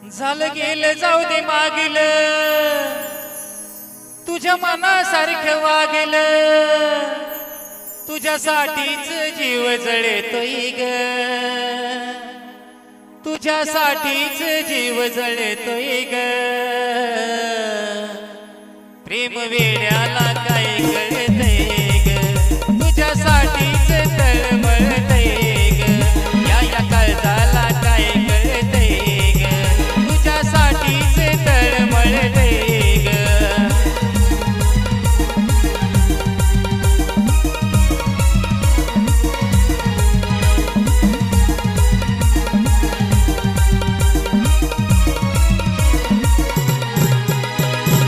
झालं गेलं जाऊ दे मागील, तुझ्या मनासारखं वागेल, तुझ्यासाठीच जीव जळतोय ग, तुझ्यासाठीच जीव जळतोय ग। प्रेम वेड्याला काय कळतंय ग, तुझ्यासाठीच तळमळतंय ग। या काळजाला काय कळतंय ग, तुझ्यासाठीच तळमळतंय ग।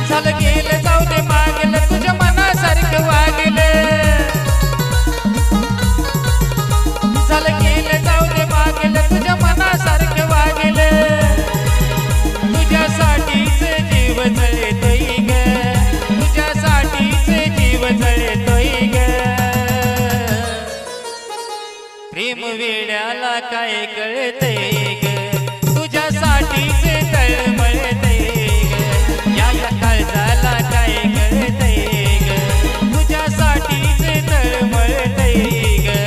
झालं गेलं जाऊ दे मागेल, तुझ्या मनासारखं वागेल, झालं गेलं जाऊ दे मागेल, तुझ्या मनासारखं वागेल, तुझ्यासाठीच जीव जळतोय ग, तुझ्यासाठीच जीव जळतोय ग। प्रेम वेड्याला काय कळतंय ग, तुझ्यासाठीच तळमळतंय ग। या काळजाला काय कळतंय ग, तुझ्यासाठीच तळमळतंय ग।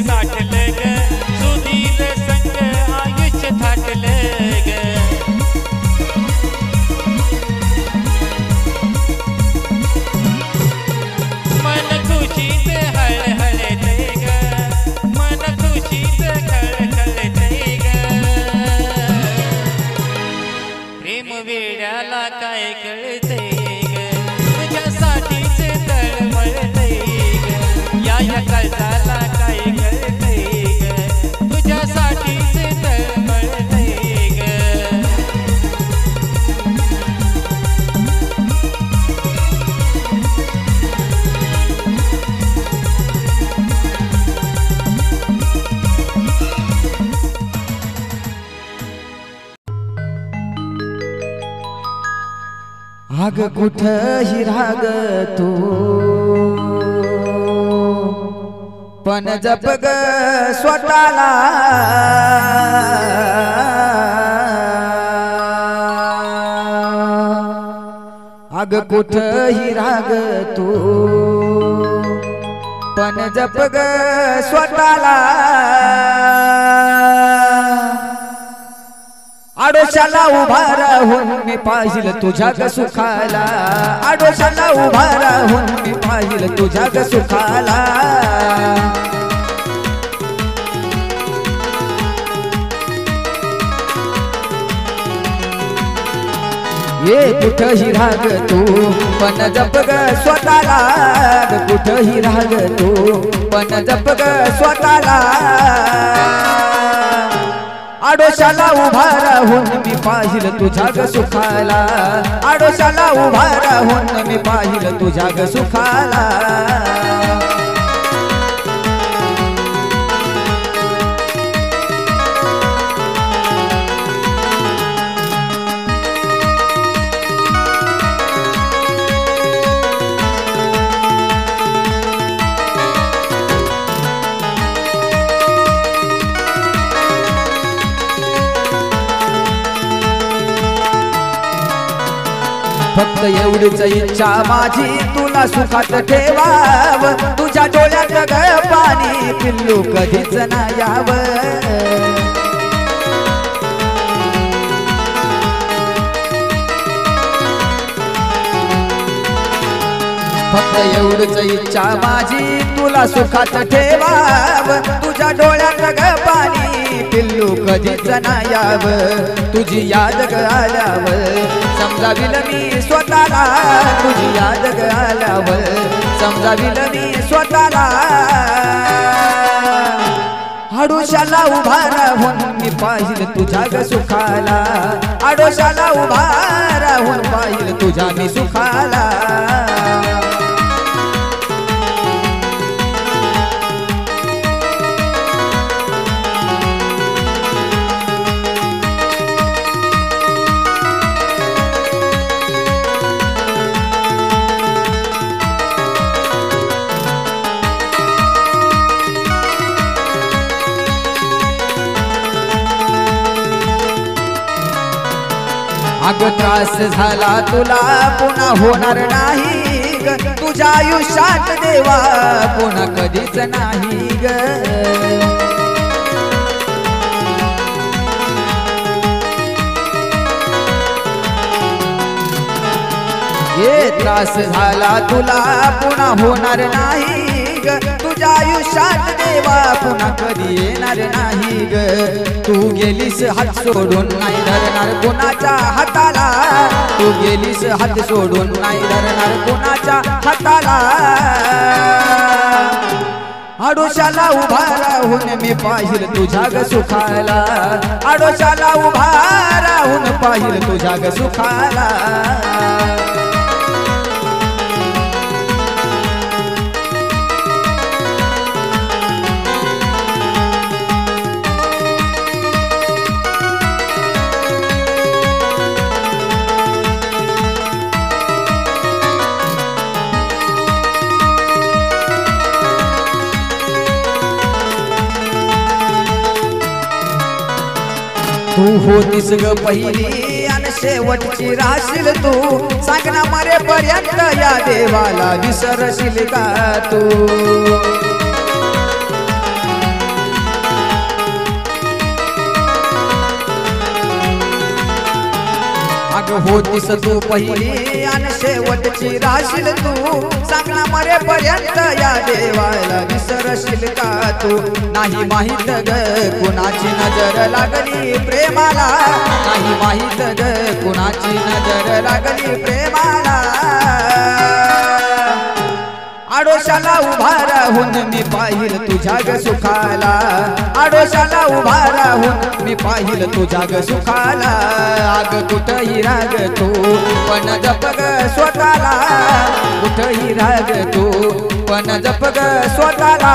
साठलं ग सुधीर संग आयुष्य थाटलं ग मन खुशीत हळहळते ग मन खुशीत खळखळते ग प्रेम वेड्याला काय कळते ग तुझ्यासाठीच तळमळते ग या काळजाला काय कळते ग तुझ्यासाठीच तळमळते ग आग कुठही राग तू पण जप ग स्वतःला आग कुठही राग तू पण जप ग स्वतःला आडोशाला उभा राहून मी पाहिल तुझ्या ग सुखाला आडोशाला उभा राहून मी पाहिल तुझ्या ग सुखाला ये कुठही राग तू पण जप ग स्वतःला कुठही राग तू पण जप ग स्वतःला आडोशाला उभा राहून मी पाहिल तुझ्या ग सुखाला आडोशाला उभा राहून मी पाहिल तुझ्या ग सुखाला फक्त एवढीच इच्छा माझी तुला सुखात ठेवाव तुझ्या डोळ्यात ग पाणी पिल्लू कधीच ना याव फक्त एवढीच इच्छा माझी तुला सुखात ठेवाव तुझ्या डोळ्यात ग पाणी पिल्लू कधीच ना याव तुझी याद ग आल्यावर समजाविल मी स्वतःला तुझी याद ग आल्यावर समजाविल मी स्वतःला आडोशाला उभा राहून मी पाहिल तुझ्या ग सुखाला आडोशाला उभा राहून पाहिल तुझ्या मी सुखाला अग त्रास झाला तुला पुन्हा होणार नाही ग तुझ्या आयुष्यात देवा पुन्हा कधीच नाही ग ये त्रास झाला तुला पुन्हा होणार नाही ग तुझ्या आयुष्यात देवा पुन्हा कधी येणार नाही ग तू गेलीस हात सोडून नाही धरणार कोणाच्या हाताला तू गेलीस हात सोडून नाही धरणार कोणाच्या हाताला आडोशाला उभा राहून मी पाहिल तुझ्या ग सुखाला आडोशाला उभा राहून पाहिल तुझ्या ग सुखाला तू होतीस ग पहिली आणि शेवटची राशील तू सांग ना मरेपर्यंत या देवाला विसरशील का तू होतीस तू पहिली आणि शेवटची राशील तू सांगना मरेपर्यंत या देवाला विसरशील का तू नाही माहित ग कुणाची नजर लागली प्रेमाला नाही माहित ग कुणाची नजर लागली प्रेमाला आडोशाला उभा राहून मी पाहिल तुझ्या ग सुखाला आडोशाला उभा राहून मी पाहिल तुझ्या ग सुखाला आग कुठही राग तू पण जप ग स्वतःला कुठही राग तू पण जप ग स्वतःला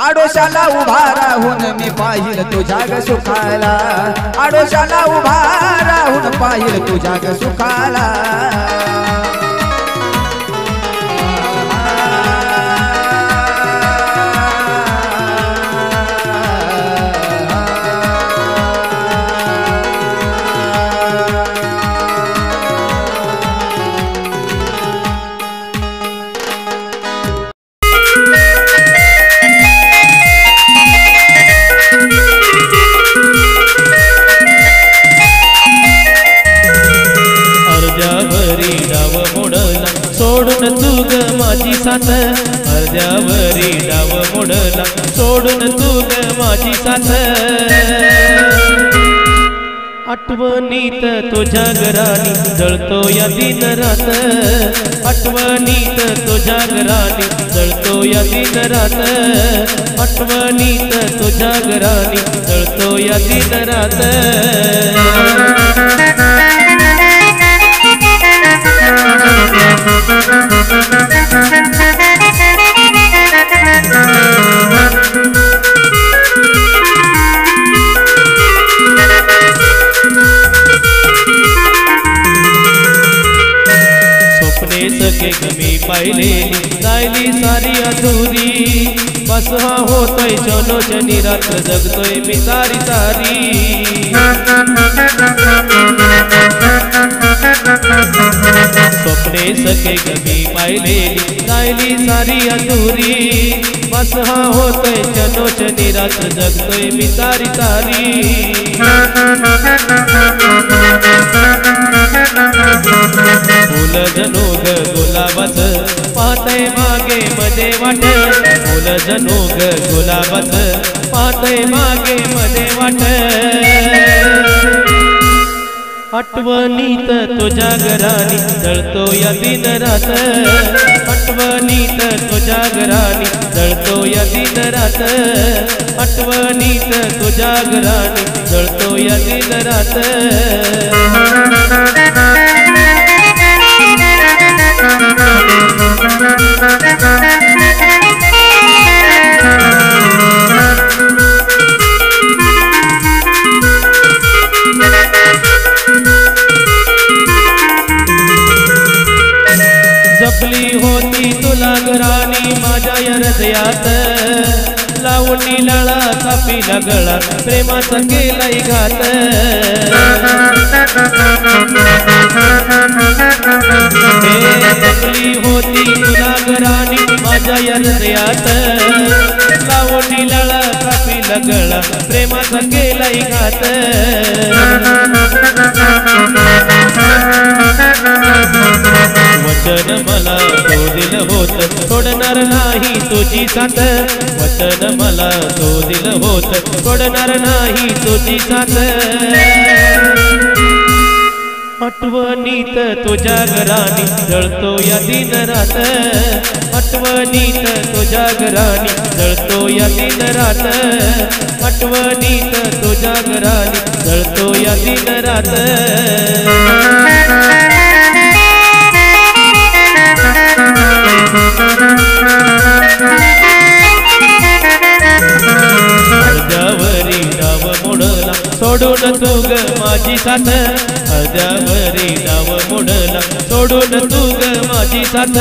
आडोशाला उभा राहून मी पाहिल तुझ्या ग सुखाला आडोशाला उभा राहून पाहिल तुझ्या ग सुखाला सोडून तू ग माझी साथ अर्ध्यावरी डाव मोडला सोडून तू ग माझी साथ आठवणीत तुझ्या घरानी जळतो या दिन रात आठवणीत तुझ्या घरानी जळतो या दिन रात आठवणीत तुझ्या घरानी जळतो या दिन रात स्वप्ने सगळे कमी पाहिलेली राहिली सारी अधुरी बस हा होतोय क्षणोक्षणी रात्र जगतोय मी सारी सारी स्वप्ने सगळे कमी पाहिलेली राहिली सारी अधुरी बस हा होतोय क्षणोक्षणी रात्र जगतोय मी सारी सारी फुल जणू ग गुलाबाच पाहतय मागे मध्ये वाट फुल जणू ग गुलाबाच पाहतय मागे मध्ये वाट आठवणीत तुझ्या घरानी जळतो या दिन रात आठवणीत तुझ्या घरानी जळतो या दिन रात आठवणीत तुझ्या घरानी जळतो या दिन रात जपली होती तुला घरानी माझ्या या हृदयात लावणी लाळा चापीला गळा प्रेमाचा केलाय घात जपली होती तुला घरानी माझ्या या हृदयात लावणी लाळा चापीला गळा प्रेमाचा केलाय घात वचन मला तो दिल होत सोडणार नाही तुझी साथ वचन मला तो दिल होत सोडणार नाही तुझी साथ आठवणीत तुझ्या घरानी जळतो या दिन रात आठवणीत तुझ्या घरानी जळतो या दिन रात आठवणीत तुझ्या घरानी जळतो या दिन रात अर्ध्यावरी डाव मोडला सोडून तू ग माझी साथ अर्ध्यावरी डाव मोडला सोडून तू ग माझी साथ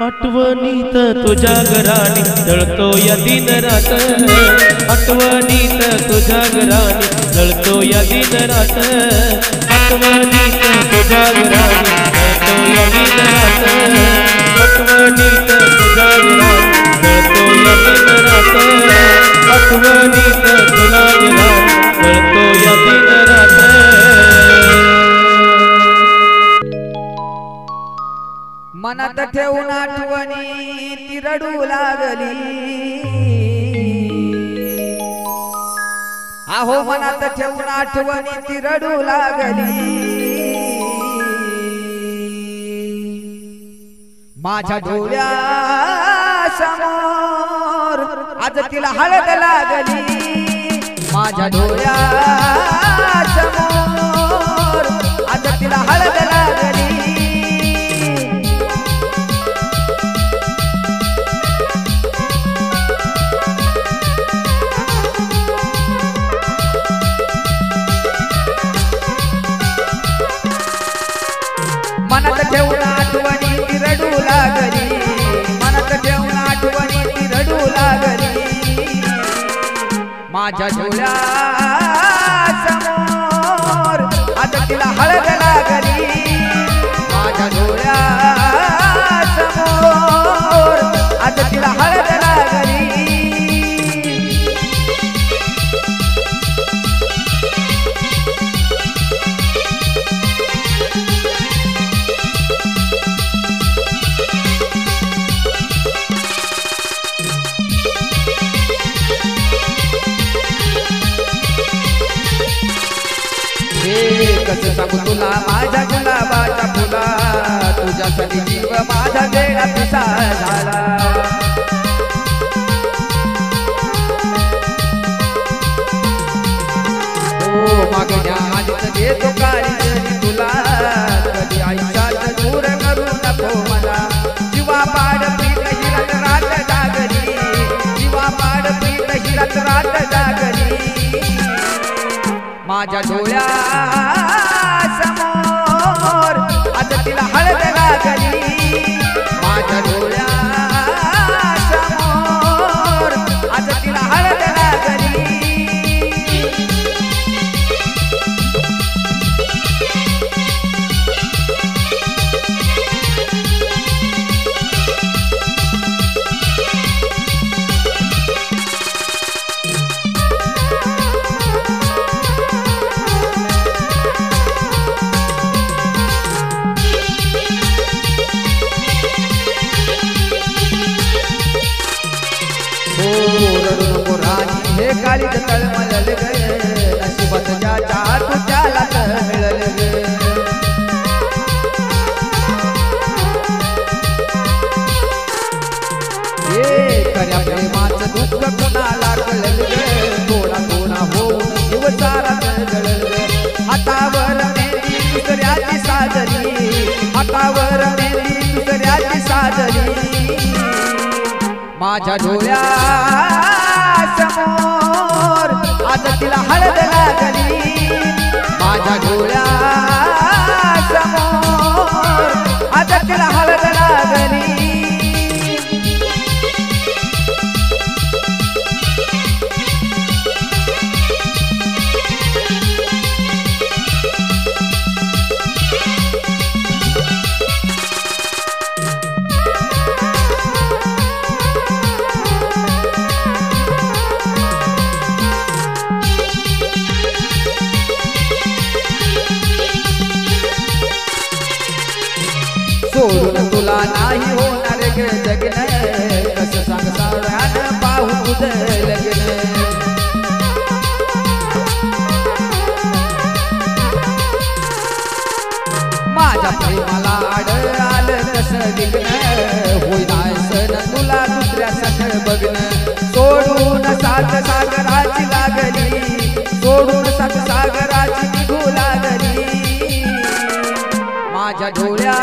आठवणीत तुझ्या घरानी जळतो या दिन रात आठवणीत तुझ्या घरानी जळतो या दिन रात आठवणीत तुझ्या घरानी जळतो या दिन रात आठवणीत तुझ्या घरानी जळतो या दिन रात आठवणीत तुझ्या घरानी ठेवून आठवणी ती रडू लागली अहो मनात ठेवून आठवणी ती रडू लागली माझ्या डोळ्या समोर आज तिला हळद लागली माझ्या डोळ्या समोर आज तिला हळद लागली मनात ठेवून आठवणी ती रडू लागली मनात ठेवून आठवणी ती रडू लागली माझ्या डोळ्या समोर आता तिला हळद लागली माझ्या डोळ्या समोर आता तिला हळद लागली कसं सांगू तुला माझ्या गुलाबाच्या फुला तुझ्यासाठी जीव माझा वेळा पिसा झाला हो मागण्या आधीच देतो काळी तुला कधी आयुष्यात दूर करू नको मला जीवा पाड प्रीत हिरत रात जागली जीवा पाड प्रीत हिरत रात जागली माझ्या डोळ्या समोर आज तिला हळद लागली माझ्या डोळ्या समोर आज तिला हळद लागली हे काळी तळमळल ग नशिबात ज्याच्या तुझ्याला मिळल ग हे खऱ्या प्रेमाचं दुःख कोणाला कळल ग थोडा थोडा होऊन जीव सारा जळल ग हातावर मेहंदी दुसऱ्याची साजरी हातावर मेहंदी दुसऱ्याची साजरी माझ्या डोळ्या समोर आज तिला हळद लागली माझ्या डोळ्या समोर आज तिला हळद लागली सोडून तुला नाही होणार ग जगन कसं सांग सावळ्यानं पाहू तुझं लग्न माझ्या प्रेमाला आड आलं कसं विघ्न होईना सण तुला दुसऱ्या सण बघणं सोडून सात सागराची लागली सोडून सात सागराची निघू लागली माझ्या डोळ्या